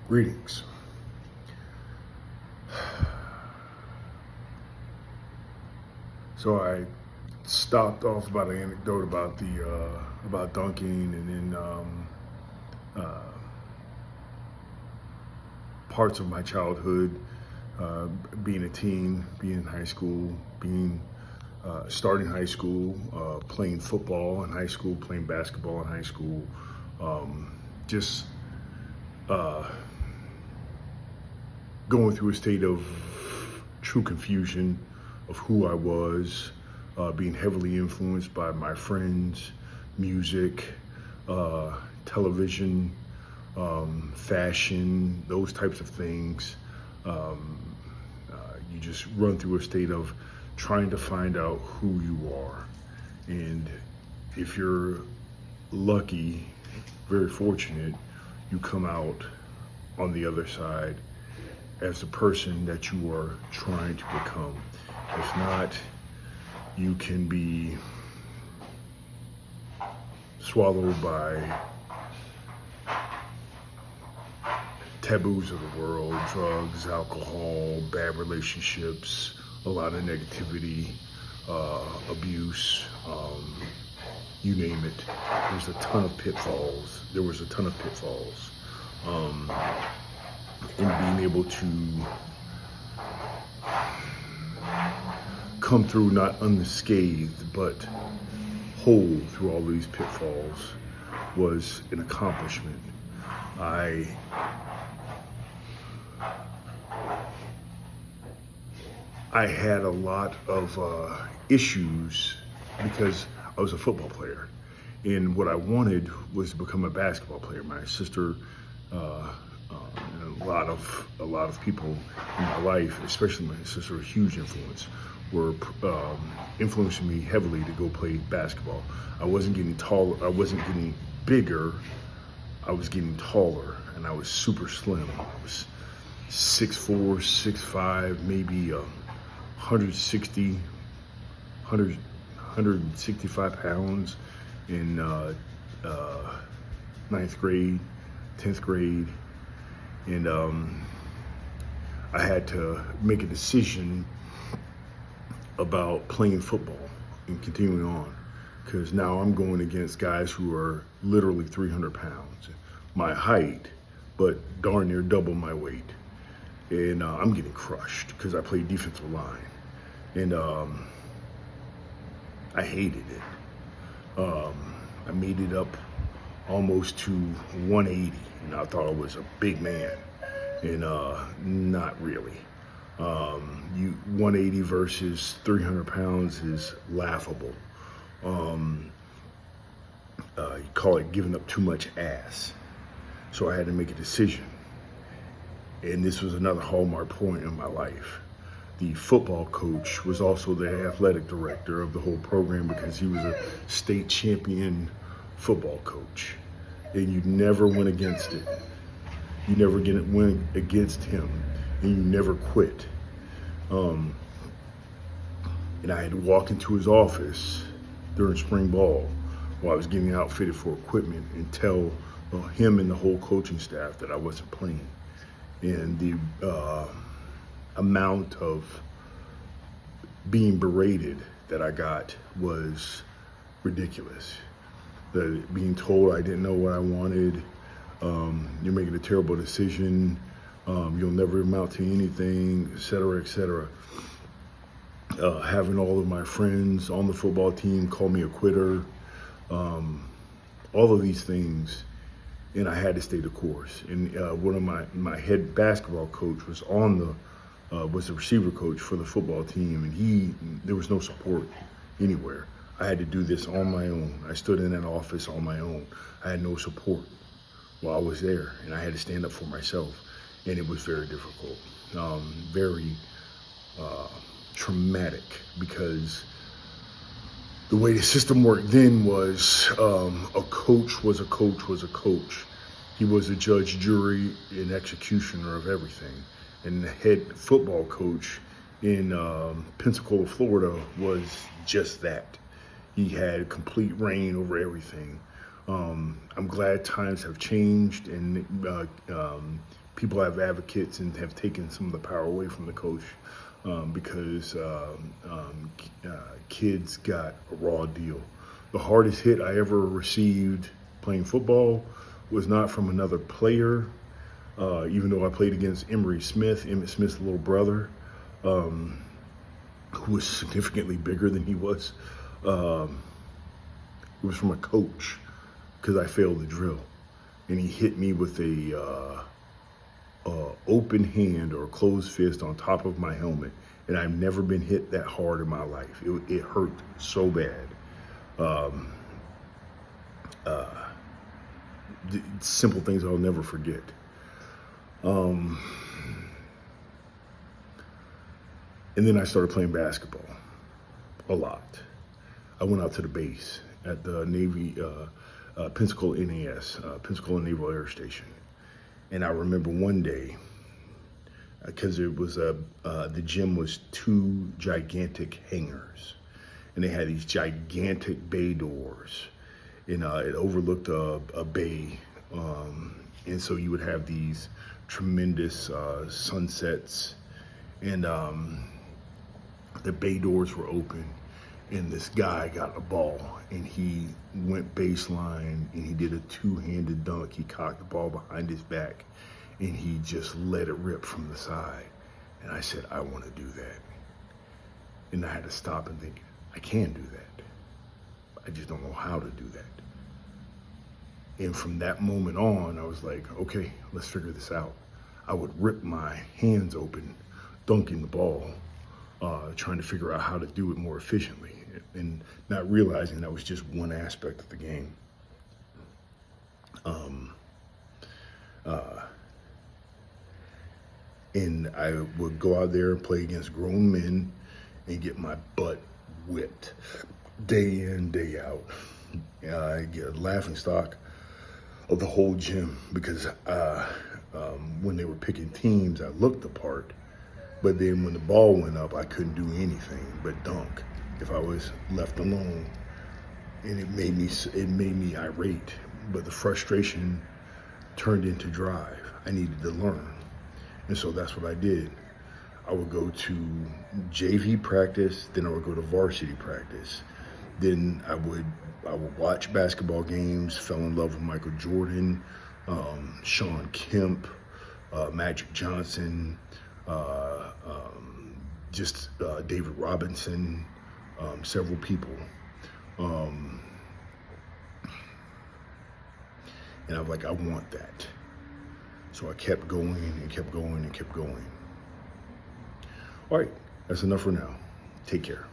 Greetings. So I stopped off about an anecdote about about dunking, and then uh, parts of my childhood, uh, being a teen, being in high school, being starting high school, playing football in high school, playing basketball in high school, just uh, going through a state of true confusion of who I was, being heavily influenced by my friends, music, television, fashion, those types of things. Um, you just run through a state of trying to find out who you are. And if you're lucky, very fortunate, you come out on the other side as the person that you are trying to become. If not, you can be swallowed by taboos of the world, drugs, alcohol, bad relationships, a lot of negativity, abuse, you name it. There's a ton of pitfalls. There was a ton of pitfalls. In being able to come through not unscathed, but whole through all these pitfalls was an accomplishment. I had a lot of issues because I was a football player, and what I wanted was to become a basketball player. My sister, and a lot of people in my life, especially my sister, a huge influence, were influencing me heavily to go play basketball. I wasn't getting taller. I wasn't getting bigger. I was getting taller, and I was super slim. I was 6'4", 6'5", maybe 160, 165 pounds in ninth grade, 10th grade. And I had to make a decision about playing football and continuing on, because now I'm going against guys who are literally 300 pounds, my height, but darn near double my weight. And I'm getting crushed because I played defensive line. And I hated it. I made it up almost to 180, and I thought I was a big man, and not really. 180 versus 300 pounds is laughable. You call it giving up too much ass. So I had to make a decision, and this was another hallmark point in my life. The football coach was also the athletic director of the whole program, because he was a state champion football coach, and you never went against it. You never went against him, and you never quit. And I had to walk into his office during spring ball while I was getting outfitted for equipment and tell him and the whole coaching staff that I wasn't playing. And the amount of being berated that I got was ridiculous. Being told I didn't know what I wanted, you're making a terrible decision, you'll never amount to anything, et cetera, et cetera. Having all of my friends on the football team call me a quitter, all of these things, and I had to stay the course. And one of my head basketball coach was was the receiver coach for the football team, and there was no support anywhere. I had to do this on my own. I stood in that office on my own. I had no support while I was there, and I had to stand up for myself, and it was very difficult, very traumatic, because the way the system worked then was a coach was a coach was a coach. He was a judge, jury, and executioner of everything. And the head football coach in Pensacola, Florida was just that. He had complete reign over everything. I'm glad times have changed and people have advocates and have taken some of the power away from the coach because kids got a raw deal. The hardest hit I ever received playing football was not from another player, even though I played against Emmitt Smith's little brother, who was significantly bigger than he was. It was from a coach because I failed the drill, and he hit me with a open hand or a closed fist on top of my helmet, and I've never been hit that hard in my life. It hurt so bad. Simple things I'll never forget. And then I started playing basketball a lot. I went out to the base at the Navy, Pensacola NAS, Pensacola Naval Air Station. And I remember one day, because it was the gym was 2 gigantic hangars, and they had these gigantic bay doors, and it overlooked a bay, and so you would have these tremendous sunsets, and the bay doors were open, and this guy got a ball, and he went baseline, and he did a 2-handed dunk. He cocked the ball behind his back, and he just let it rip from the side. And I said, I want to do that. And I had to stop and think, I can do that. I just don't know how to do that. And from that moment on, I was like, okay, let's figure this out. I would rip my hands open, dunking the ball, trying to figure out how to do it more efficiently, and not realizing that was just one aspect of the game. And I would go out there and play against grown men and get my butt whipped day in, day out. I get a laughing stock of the whole gym because when they were picking teams, I looked the part. But then when the ball went up, I couldn't do anything but dunk if I was left alone. And it made me irate. But the frustration turned into drive. I needed to learn. And so that's what I did. I would go to JV practice, then I would go to varsity practice. Then I would watch basketball games, fell in love with Michael Jordan, Shawn Kemp, Magic Johnson, David Robinson, several people. And I'm like, I want that. So I kept going and kept going and kept going. All right, that's enough for now. Take care.